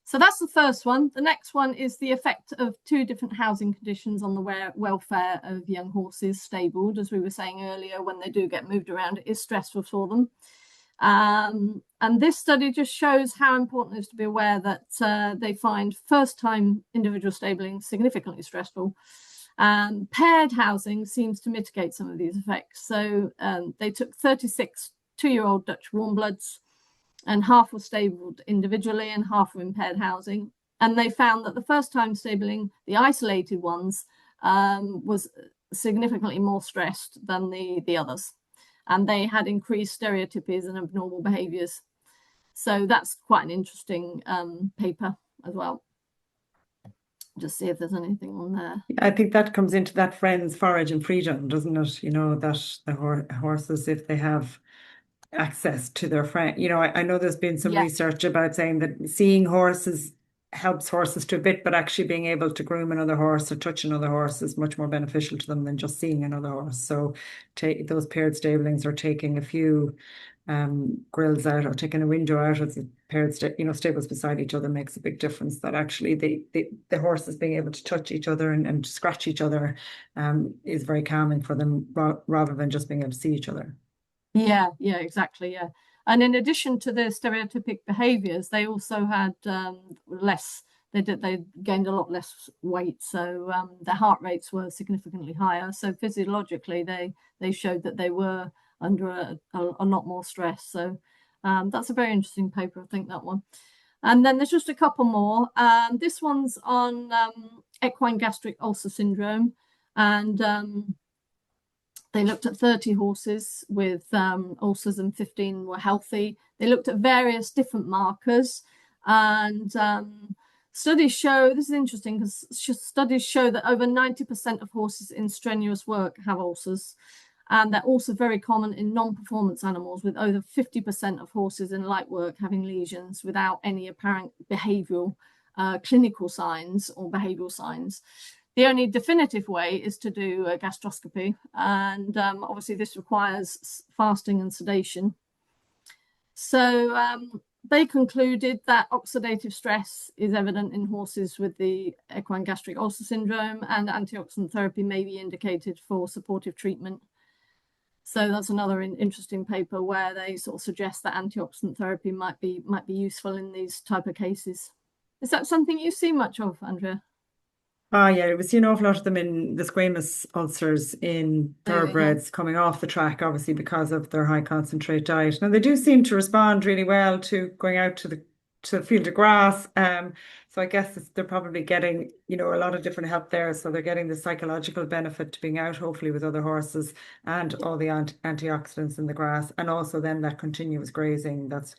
S2: So that's the first one. The next one is the effect of two different housing conditions on the welfare of young horses stabled. As we were saying earlier, when they do get moved around, it is stressful for them. And this study just shows how important it is to be aware that they find first-time individual stabling significantly stressful. Paired housing seems to mitigate some of these effects. So they took 36 two-year-old Dutch warmbloods, and half were stabled individually and half were in paired housing. And they found that the first-time stabling, the isolated ones, was significantly more stressed than the others. And they had increased stereotypies and abnormal behaviours. So that's quite an interesting paper as well. Just see if there's anything on there.
S1: I think that comes into that friends, forage and freedom, doesn't it? That the horses, if they have access to their friend, I know there's been some research about saying that seeing horses helps horses to a bit, but actually being able to groom another horse or touch another horse is much more beneficial to them than just seeing another horse. So those paired stablings or taking a few grills out or taking a window out of the paired stables beside each other makes a big difference. That actually the horses being able to touch each other and scratch each other is very calming for them rather than just being able to see each other.
S2: Yeah, exactly. Yeah. And in addition to the stereotypic behaviors, they also had less. They gained a lot less weight, so their heart rates were significantly higher. So physiologically, they showed that they were under a lot more stress. So that's a very interesting paper, I think, that one. And then there's just a couple more. This one's on equine gastric ulcer syndrome, and they looked at 30 horses with ulcers and 15 were healthy. They looked at various different markers, and studies show, this is interesting because studies show that over 90% of horses in strenuous work have ulcers, and they're also very common in non-performance animals, with over 50% of horses in light work having lesions without any apparent behavioural clinical signs or behavioural signs. The only definitive way is to do a gastroscopy, and obviously this requires fasting and sedation. So they concluded that oxidative stress is evident in horses with the equine gastric ulcer syndrome, and antioxidant therapy may be indicated for supportive treatment. So that's another interesting paper where they sort of suggest that antioxidant therapy might be useful in these type of cases. Is that something you see much of, Andrea?
S1: Ah, yeah, it was, an awful lot of them in the squamous ulcers in
S2: Yeah.
S1: thoroughbreds coming off the track, obviously because of their high concentrate diet. Now they do seem to respond really well to going out to the field of grass. So I guess they're probably getting, a lot of different help there. So they're getting the psychological benefit to being out, hopefully with other horses, and all the antioxidants in the grass, and also then that continuous grazing that's,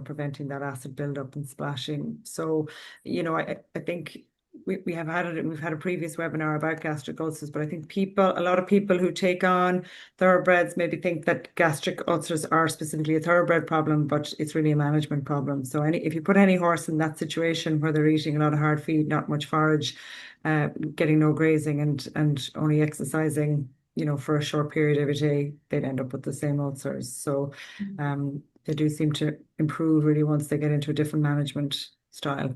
S1: preventing that acid buildup and splashing. So, I think we have had it, and we've had a previous webinar about gastric ulcers, but I think a lot of people who take on thoroughbreds maybe think that gastric ulcers are specifically a thoroughbred problem, but it's really a management problem. So if you put any horse in that situation where they're eating a lot of hard feed, not much forage, getting no grazing and only exercising, for a short period every day, they'd end up with the same ulcers. So they do seem to improve really once they get into a different management style.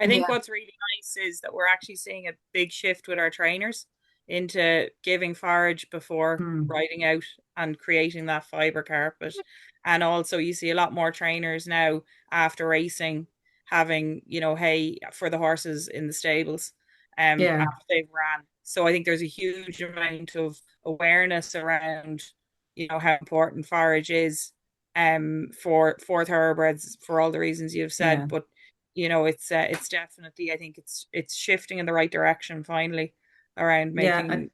S3: I think
S2: Yeah.
S3: what's really nice is that we're actually seeing a big shift with our trainers into giving forage before
S1: Mm.
S3: riding out and creating that fiber carpet. And also you see a lot more trainers now after racing having, hay for the horses in the stables
S1: Yeah,
S3: after they've ran. So I think there's a huge amount of awareness around, how important forage is for thoroughbreds for all the reasons you've said.
S1: yeah.
S3: But it's definitely, I think it's shifting in the right direction finally around
S1: Yeah,
S3: making.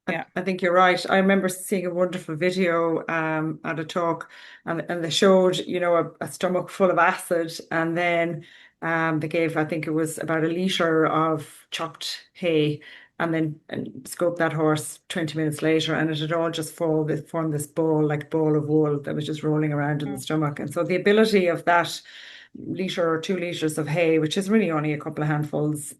S3: Yeah.
S1: I think you're right. I remember seeing a wonderful video at a talk, and they showed, a stomach full of acid, and then they gave, I think it was about a liter of chopped hay, and then scoped that horse 20 minutes later, and it had all just formed this ball, like ball of wool that was just rolling around in the stomach. And so the ability of that liter or 2 liters of hay, which is really only a couple of handfuls,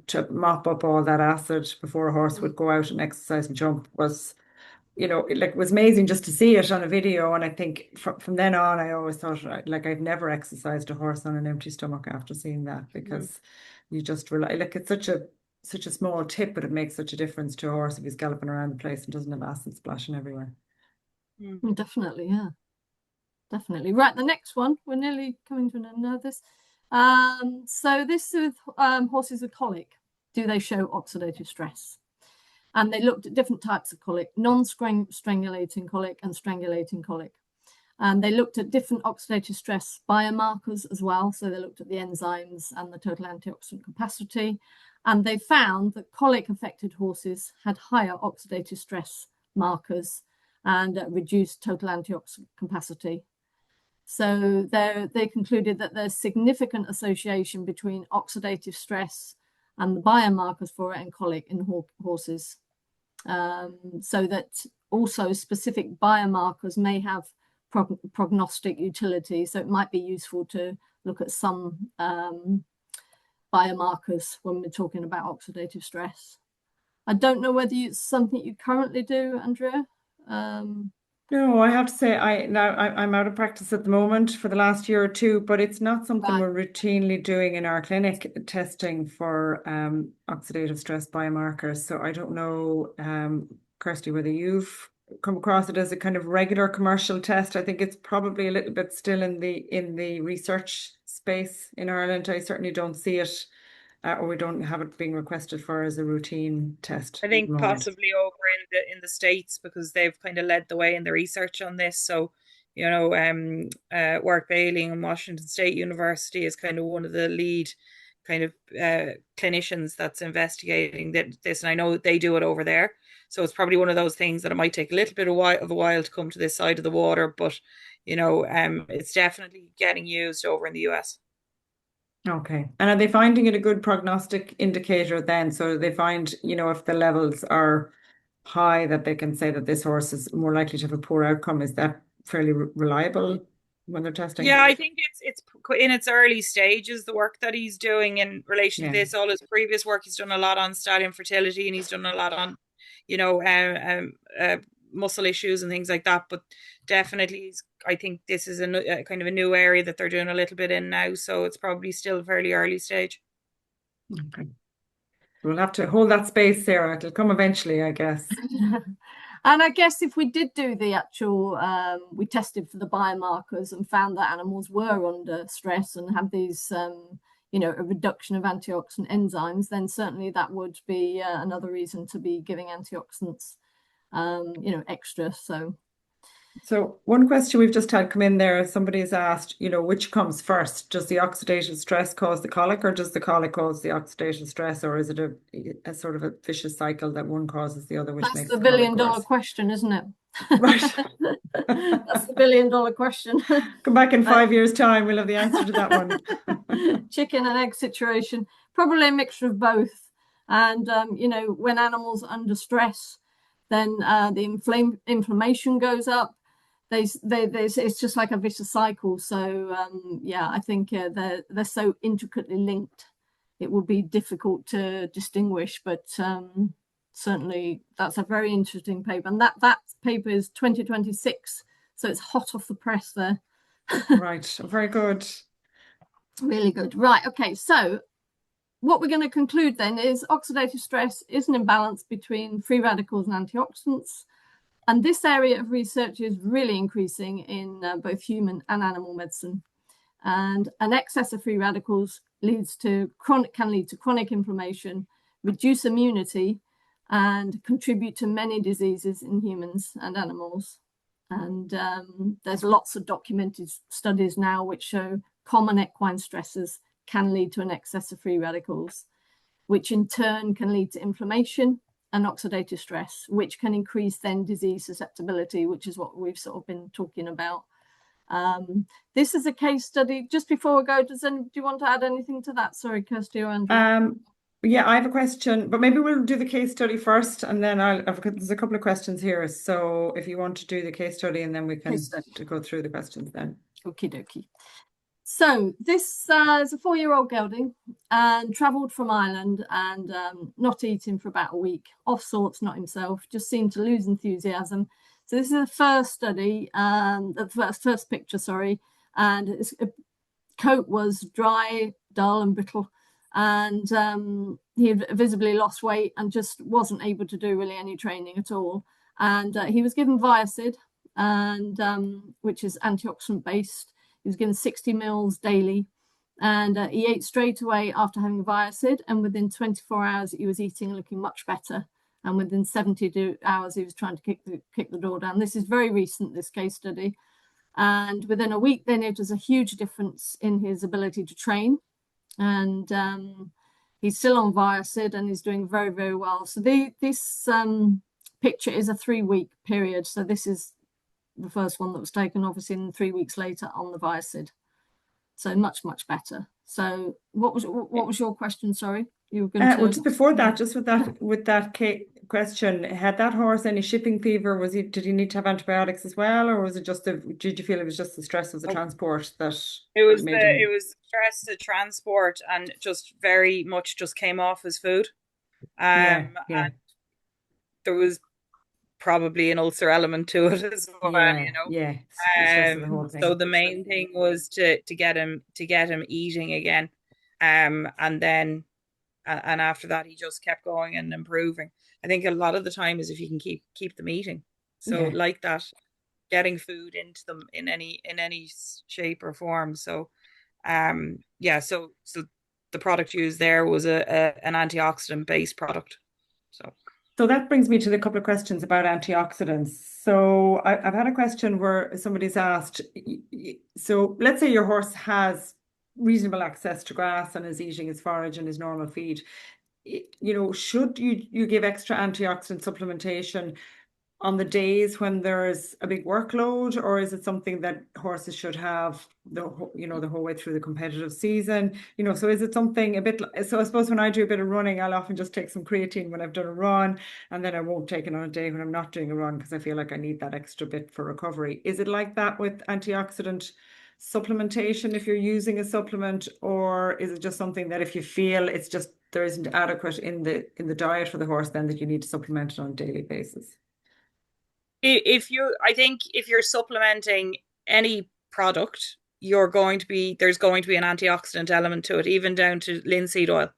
S1: to mop up all that acid before a horse would go out and exercise and jump was, it was amazing just to see it on a video. And I think from then on, I always thought, like, I've never exercised a horse on an empty stomach after seeing that, because you just rely, like, it's such a small tip, but it makes such a difference to a horse if he's galloping around the place and doesn't have acid splashing everywhere.
S2: Definitely, yeah. Definitely. Right, the next one, we're nearly coming to an end of this. So this with horses with colic, do they show oxidative stress? And they looked at different types of colic, non-strangulating colic and strangulating colic. And they looked at different oxidative stress biomarkers as well. So they looked at the enzymes and the total antioxidant capacity. And they found that colic affected horses had higher oxidative stress markers and reduced total antioxidant capacity. So they concluded that there's significant association between oxidative stress and the biomarkers for it and colic in horses. So that also specific biomarkers may have prognostic utility. So it might be useful to look at some biomarkers when we're talking about oxidative stress. I don't know whether it's something you currently do, Andrea.
S1: No, I have to say I'm out of practice at the moment for the last year or two, but it's not something
S2: Right.
S1: we're routinely doing in our clinic, testing for oxidative stress biomarkers. So I don't know, Kirsty, whether you've come across it as a kind of regular commercial test. I think it's probably a little bit still in the research space in Ireland. I certainly don't see it, or we don't have it being requested for as a routine test
S3: I
S1: at the
S3: think
S1: moment.
S3: possibly over in the States because they've kind of led the way in the research on this. So, Work Bailey and Washington State University is kind of one of the lead kind of clinicians that's investigating this, and I know they do it over there. So it's probably one of those things that it might take a little bit of a while to come to this side of the water, but it's definitely getting used over in the US.
S1: Okay. And are they finding it a good prognostic indicator then? So they find, if the levels are high, that they can say that this horse is more likely to have a poor outcome. Is that fairly reliable when they're testing?
S3: Yeah, I think it's in its early stages, the work that he's doing in relation to
S1: Yeah.
S3: this. All his previous work, he's done a lot on stallion fertility, and he's done a lot on, you know, muscle issues and things like that. But definitely, I think this is a kind of a new area that they're doing a little bit in now. So it's probably still fairly early stage.
S1: Okay. We'll have to hold that space, Sarah. It'll come eventually, I guess.
S2: And I guess if we did do the actual, we tested for the biomarkers and found that animals were under stress and had these, you know, a reduction of antioxidant enzymes, then certainly that would be another reason to be giving antioxidants, you know, extra.
S1: So one question we've just had come in there, somebody has asked, you know, which comes first? Does the oxidative stress cause the colic, or does the colic cause the oxidative stress, or is it a sort of a vicious cycle that one causes the other, which
S2: That's
S1: makes
S2: the
S1: the colic
S2: billion-dollar
S1: worse?
S2: question, isn't it?
S1: Right.
S2: That's the billion-dollar question.
S1: Come back in 5 years' time, we'll have the answer to that one.
S2: Chicken and egg situation, probably a mixture of both. And you know, when animals are under stress, then the inflammation goes up. It's just like a vicious cycle. So yeah, I think they're so intricately linked, it will be difficult to distinguish. But certainly, that's a very interesting paper, and that paper is 2026, so it's hot off the press there.
S1: Right, very good.
S2: Really good. Right. Okay. So what we're going to conclude then is oxidative stress is an imbalance between free radicals and antioxidants. And this area of research is really increasing in both human and animal medicine. And an excess of free radicals can lead to chronic inflammation, reduce immunity, and contribute to many diseases in humans and animals. And there's lots of documented studies now which show common equine stresses can lead to an excess of free radicals, which in turn can lead to inflammation and oxidative stress, which can increase then disease susceptibility, which is what we've sort of been talking about. This is a case study. Just before we go, do you want to add anything to that? Sorry, Kirsty or Andrea.
S1: Yeah, I have a question, but maybe we'll do the case study first, and then there's a couple of questions here. So if you want to do the case study, and then we can go through the questions then.
S2: Okie dokie. So this is a 4-year-old gelding and travelled from Ireland and not eating for about a week, off sorts, not himself, just seemed to lose enthusiasm. So this is the first study, the first picture, sorry, and his coat was dry, dull and brittle, and he had visibly lost weight and just wasn't able to do really any training at all. And he was given Viacid, and which is antioxidant based. He was given 60 mils daily, and he ate straight away after having Viacid, and within 24 hours he was eating and looking much better, and within 72 hours he was trying to kick the door down. This is very recent, this case study, and within a week then it was a huge difference in his ability to train, and he's still on Viacid and he's doing very, very well. So this picture is a 3-week period, so this is the first one that was taken, obviously, in 3 weeks later on the Viacid. So much, much better. So what was your question? Sorry, you were going to.
S1: Well, just before that, just with that question, had that horse any shipping fever? Did he need to have antibiotics as well, or was it just did you feel it was just the stress of the transport that
S3: it was
S1: made him...
S3: it was stress of transport, and just very much just came off his food.
S1: Yeah.
S3: And there was probably an ulcer element to it as well, you know.
S1: Yeah. The whole thing.
S3: So the main thing was to get him eating again, and then and after that he just kept going and improving. I think a lot of the time is if you can keep them eating, so like that, getting food into them in any shape or form. So yeah, so the product used there was an antioxidant based product.
S1: So that brings me to the couple of questions about antioxidants. So I've had a question where somebody's asked, so let's say your horse has reasonable access to grass and is eating his forage and his normal feed. You know, should you give extra antioxidant supplementation on the days when there's a big workload, or is it something that horses should have the whole way through the competitive season? You know, so is it something a bit? So I suppose when I do a bit of running, I'll often just take some creatine when I've done a run, and then I won't take it on a day when I'm not doing a run because I feel like I need that extra bit for recovery. Is it like that with antioxidant supplementation if you're using a supplement, or is it just something that if you feel it's just there isn't adequate in the diet for the horse, then that you need to supplement it on a daily basis?
S3: I think if you're supplementing any product, there's going to be an antioxidant element to it, even down to linseed oil.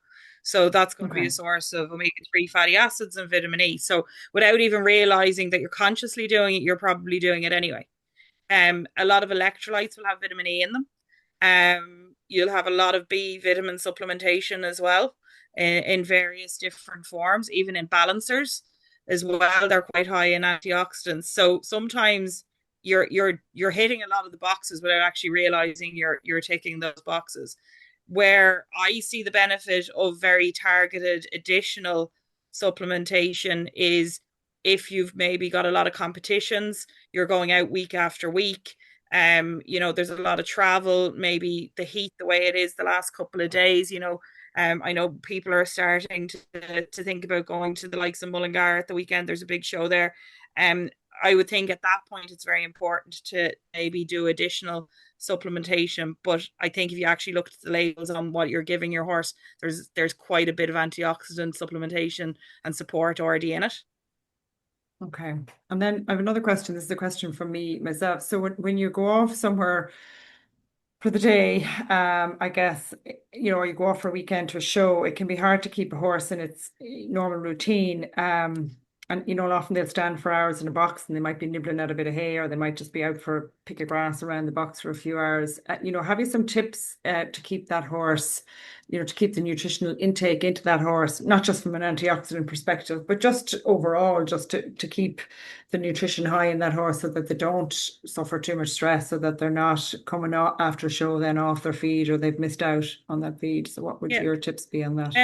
S3: So that's going to be a source of omega-3 fatty acids and vitamin E. So without even realizing that you're consciously doing it, you're probably doing it anyway. A lot of electrolytes will have vitamin E in them. you'll have a lot of B vitamin supplementation as well in various different forms, even in balancers as well. They're quite high in antioxidants. So sometimes you're hitting a lot of the boxes without actually realizing you're ticking those boxes. Where I see the benefit of very targeted additional supplementation is if you've maybe got a lot of competitions, you're going out week after week. There's a lot of travel, maybe the heat the way it is the last couple of days, I know people are starting to think about going to the likes of Mullingar at the weekend. There's a big show there. I would think at that point it's very important to maybe do additional supplementation. But I think if you actually look at the labels on what you're giving your horse, there's quite a bit of antioxidant supplementation and support already in it.
S1: Okay. And then I have another question. This is a question from me myself. So when you go off somewhere for the day, I guess, or you go off for a weekend to a show, it can be hard to keep a horse in its normal routine. And often they'll stand for hours in a box and they might be nibbling at a bit of hay, or they might just be out for a pick of grass around the box for a few hours. Have you some tips to keep that horse, to keep the nutritional intake into that horse, not just from an antioxidant perspective, but just overall, just to keep the nutrition high in that horse so that they don't suffer too much stress, so that they're not coming out after a show then off their feed, or they've missed out on that feed. So what would your tips be on that?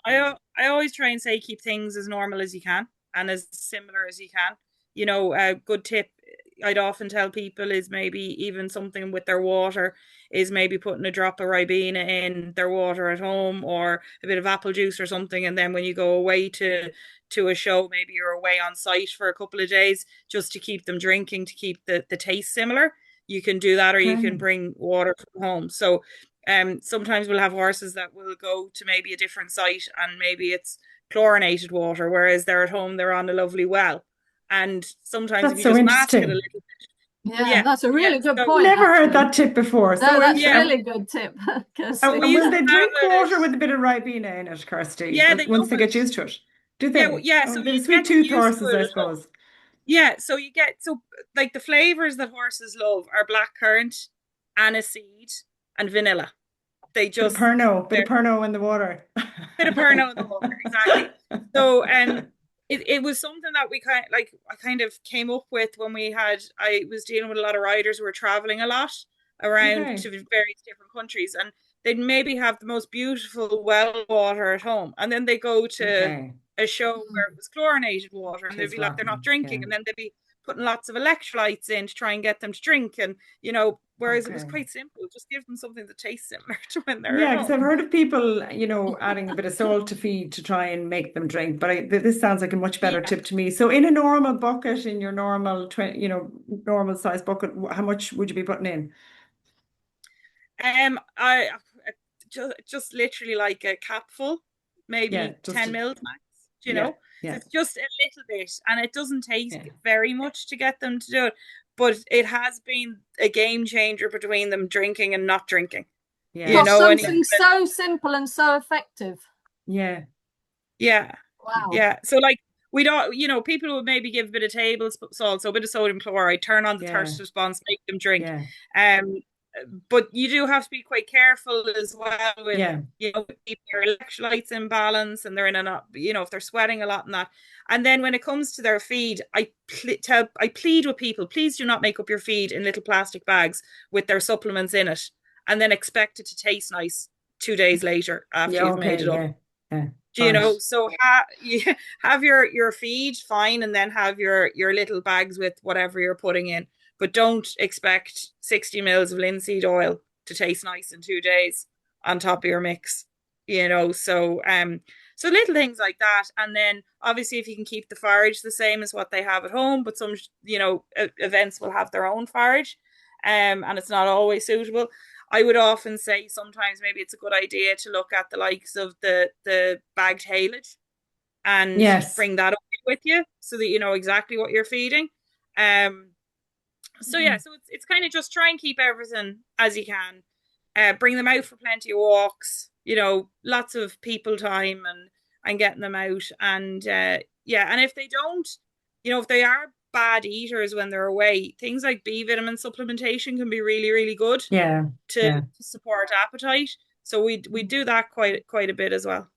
S3: I always try and say keep things as normal as you can and as similar as you can. A good tip I'd often tell people is maybe even something with their water is maybe putting a drop of Ribena in their water at home, or a bit of apple juice or something. And then when you go away to a show, maybe you're away on site for a couple of days, just to keep them drinking, to keep the taste similar. You can do that, or you can bring water from home. So sometimes we'll have horses that will go to maybe a different site and maybe it's chlorinated water, whereas they're at home, they're on a lovely well. And sometimes if you just mask it a little bit.
S2: Yeah, that's a really good point.
S1: Never heard that tip before.
S2: No, that's a really good tip.
S1: And will they drink water with a bit of Ribena in it, Kirsty?
S3: Yeah,
S1: once they get used to it. Do they?
S3: Yeah, so
S1: the sweet tooth horses, I suppose.
S3: Yeah, so like the flavors that horses love are blackcurrant, aniseed, and vanilla. They just
S1: bit of Pernod in the water.
S3: Bit of Pernod in the water, exactly. So it was something that I kind of came up with when I was dealing with a lot of riders who were traveling a lot around to various different countries, and they'd maybe have the most beautiful well water at home, and then they go to a show where it was chlorinated water, and they'd be like, they're not drinking, and then they'd be putting lots of electrolytes in to try and get them to drink, and whereas it was quite simple, just give them something that tastes similar to when they're at home.
S1: Because I've heard of people adding a bit of salt to feed to try and make them drink, but this sounds like a much better tip to me. So in a normal bucket, in your normal normal size bucket, how much would you be putting in?
S3: I just literally like a capful, maybe 10 mils max. So it's just a little bit, and it doesn't take very much to get them to do it, but it has been a game changer between them drinking and not drinking.
S2: Something so simple and so effective.
S1: Wow.
S3: So like we don't, people would maybe give a bit of table salt, so a bit of sodium chloride, turn on the thirst response, make them drink. But you do have to be quite careful as well with, keep your electrolytes in balance, and they're in if they're sweating a lot and that. And then when it comes to their feed, I plead with people, please do not make up your feed in little plastic bags with their supplements in it, and then expect it to taste nice 2 days later after you've made it up. So have your feed fine, and then have your little bags with whatever you're putting in. But don't expect 60 mils of linseed oil to taste nice in 2 days on top of your mix, So little things like that. And then obviously if you can keep the forage the same as what they have at home, but some, events will have their own forage, and it's not always suitable. I would often say sometimes maybe it's a good idea to look at the likes of the bagged haylage and bring that up with you so that you know exactly what you're feeding. So it's kind of just try and keep everything as you can. Bring them out for plenty of walks, lots of people time and getting them out. And and if they don't, if they are bad eaters when they're away, things like B vitamin supplementation can be really, really good
S1: Yeah,
S3: to support appetite. So we do that quite a bit as well.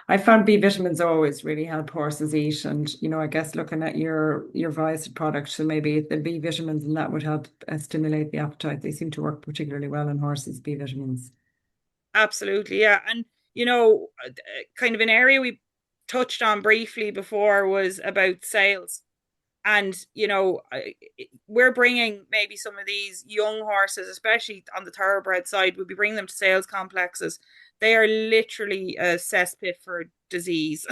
S1: I found B vitamins always really help horses eat, and I guess looking at your Viasat product, so maybe the B vitamins and that would help stimulate the appetite. They seem to work particularly well in horses, B vitamins.
S3: Absolutely, yeah. And kind of an area we touched on briefly before was about sales. And we're bringing maybe some of these young horses, especially on the thoroughbred side, we'll be bringing them to sales complexes. They are literally a cesspit for disease.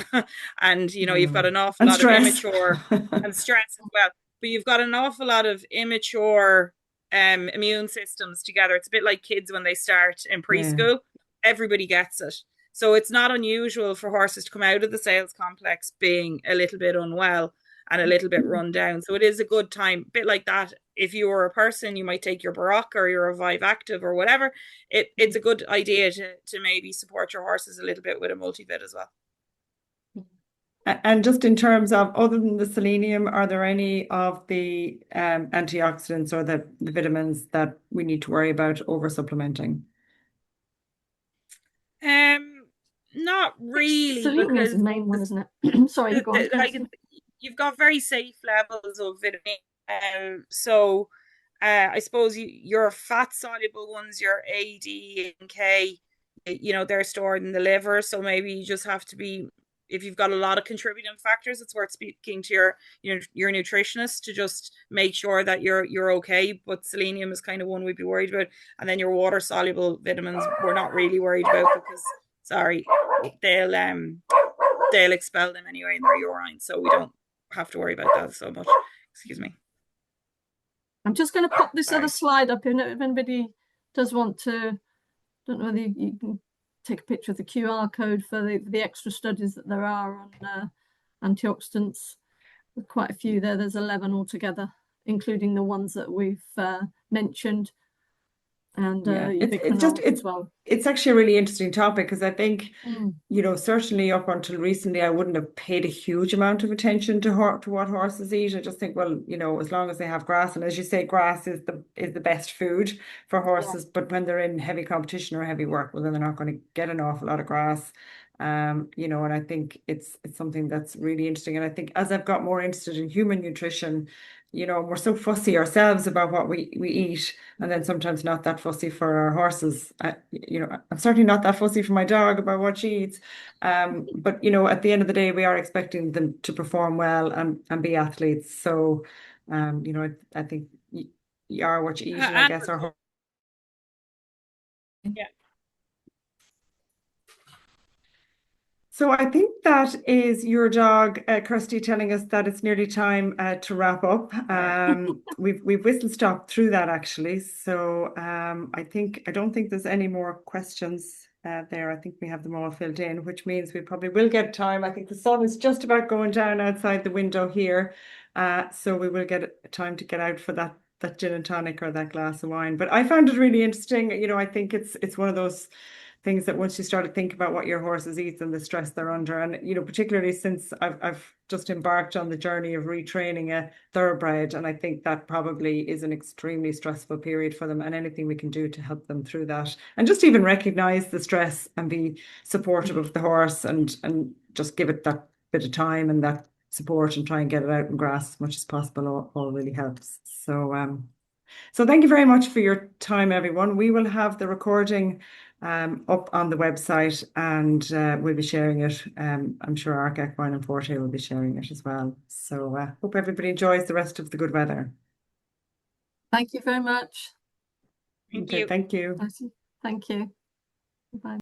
S3: And you've got an awful
S1: And
S3: lot of
S1: stress.
S3: immature and stress as well, but you've got an awful lot of immature immune systems together. It's a bit like kids when they start in
S1: Yeah.
S3: preschool. Everybody gets it. So it's not unusual for horses to come out of the sales complex being a little bit unwell and a little bit run down. So it is a good time, a bit like that. If you were a person, you might take your Barocca or your Revive Active or whatever. It's a good idea to maybe support your horses a little bit with a multivit as well.
S1: And just in terms of, other than the selenium, are there any of the antioxidants or the vitamins that we need to worry about over supplementing?
S3: Not really,
S2: Selenium is
S3: because
S2: the main one, isn't it? Sorry, go on.
S3: like you've got very safe levels of vitamin. So I suppose your fat soluble ones, your A, D, and K, they're stored in the liver. So maybe you just have to be, if you've got a lot of contributing factors, it's worth speaking to your nutritionist to just make sure that you're okay. But selenium is kind of one we'd be worried about, and then your water soluble vitamins we're not really worried about, because they'll expel them anyway in their urine, so we don't have to worry about that so much. Excuse me.
S2: I'm just going to pop this other slide up in if anybody does want to. Don't know whether you can take a picture of the QR code for the extra studies that there are on antioxidants. There's quite a few there. There's 11 altogether, including the ones that we've mentioned. And
S1: it's actually a really interesting topic, because I think certainly up until recently I wouldn't have paid a huge amount of attention to what horses eat. I just think, well, as long as they have grass, and as you say, grass is the best food for horses. But when they're in heavy competition or heavy work, well, then they're not going to get an awful lot of grass. And I think it's something that's really interesting. And I think as I've got more interested in human nutrition, we're so fussy ourselves about what we eat, and then sometimes not that fussy for our horses. I'm certainly not that fussy for my dog about what she eats. But at the end of the day, we are expecting them to perform well and be athletes. So, I think you are what you eat, and I guess our
S3: yeah. So
S1: So I think that is your dog, Kirsty, telling us that it's nearly time to wrap up. We've whistle stopped through that, actually. So I don't think there's any more questions there. I think we have them all filled in, which means we probably will get time. I think the sun is just about going down outside the window here, so we will get time to get out for that gin and tonic or that glass of wine. But I found it really interesting. I think it's one of those things that once you start to think about what your horses eat and the stress they're under, and particularly since I've just embarked on the journey of retraining a thoroughbred, and I think that probably is an extremely stressful period for them, and anything we can do to help them through that, and just even recognize the stress and be supportive of the horse, and just give it that bit of time and that support, and try and get it out in grass as much as possible, all really helps. So thank you very much for your time, everyone. We will have the recording up on the website, and we'll be sharing it. I'm sure ARKequine and Forte will be sharing it as well. So hope everybody enjoys the rest of the good weather.
S2: Thank you very much.
S3: Thank you.
S1: Thank you.
S2: Thank you. Bye.